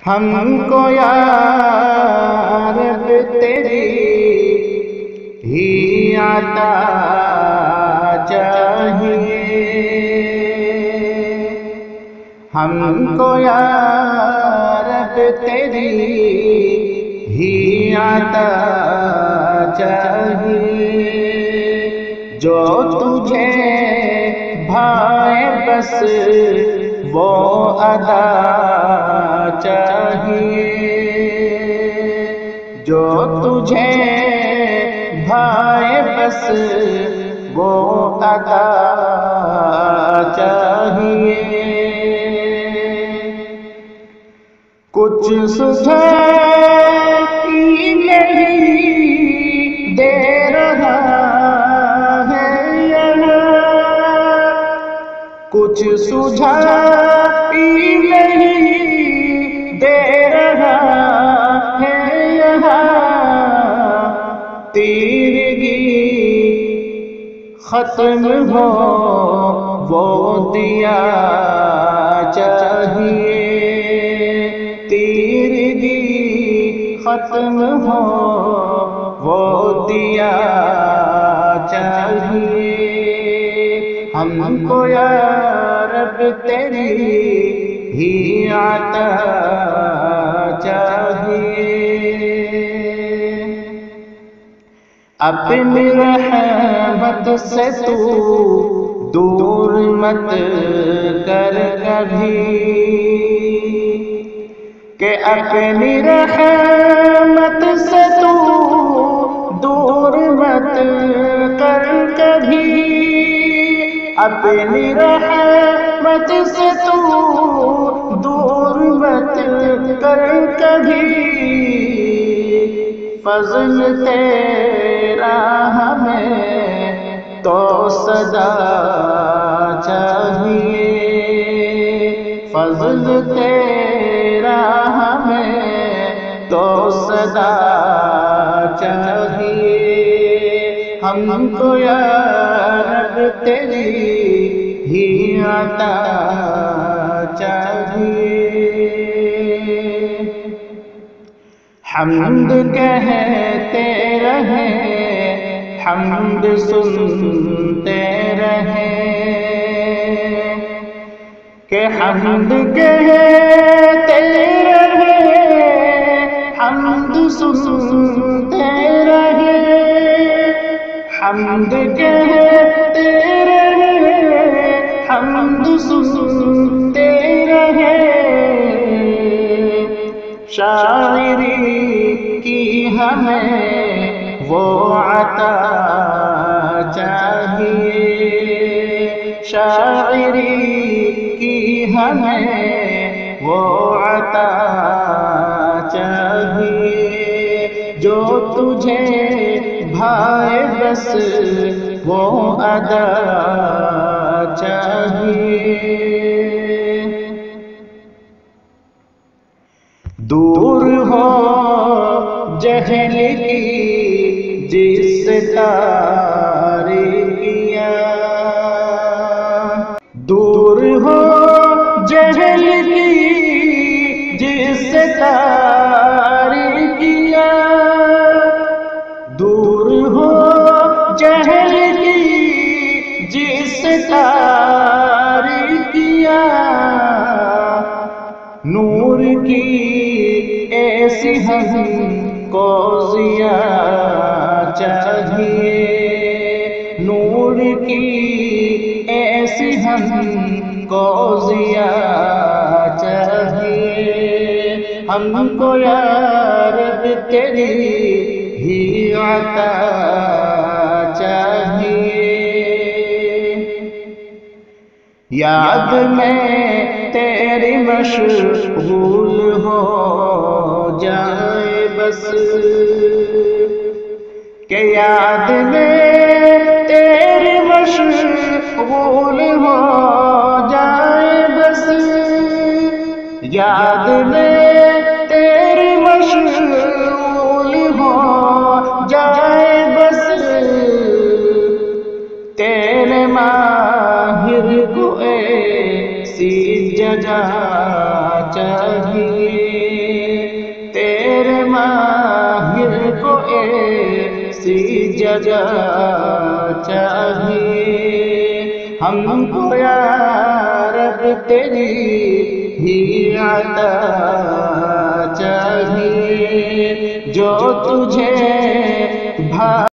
ہم کو یا رب تیری ہی عطا چاہیے، ہم کو یا رب تیری ہی عطا چاہیے، جو تجھے بھائے بس وہ ادا چاہیے، جو تجھے بھائے بس وہ ادا چاہیے۔ کچھ سجھائی نہیں دے رہا ہے یہاں، کچھ سجھائی نہیں دے رہا ہے یہاں، تیرگی ختم ہو وہ دیا چاہیے، تیرگی ختم ہو وہ دیا چاہیے، ہم کو یا رب تیری ہی عطا چاہیے، اپنی رحمت سے تو دور مت کر کبھی، کہ اپنی رحمت سے تو دور مت کر کبھی، اپنی رحمت سے تو دور مت کر کبھی، فضل تیرا ہمیں تو سدا چاہیے، فضل تیرا ہمیں تو سدا چاہیے، ہم کو یا رب تیری ہی عطا چاہیے، حمد کہتے رہیں حمد سنتے رہیں، کہ حمد کہتے رہیں حمد سنتے رہیں، حمد کہتے رہیں حمد سنتے رہیں، شاعری کی ہمیں وہ عطا چاہیے، شاعری کی ہمیں وہ عطا چاہیے، جو تجھے بھائے بس وہ ادا چاہیے، دور ہو جہل کی جس سے تاریکیاں، دور ہو جہل کی جس سے تاریکیاں، دور ہو جہل کی جس سے تاریکیاں، نور کی ایسی ہم کو ضیا چاہیے، نور کی ایسی ہم کو ضیا چاہیے، ہم کو یا رب تیری ہی عطا چاہیے، یاد میں تیری مشغول ہو جائے بس، کہ یاد میں تیری مشغول ہو جائے بس، یاد میں تیری مشغول ہو جائے بس، تیرے ماہر کو ایسی جگہ چاہیے، تیرے ماہر کو ایسی جگہ چاہیے، ہم کو یا رب تیری ہی عطا چاہیے، جو تجھے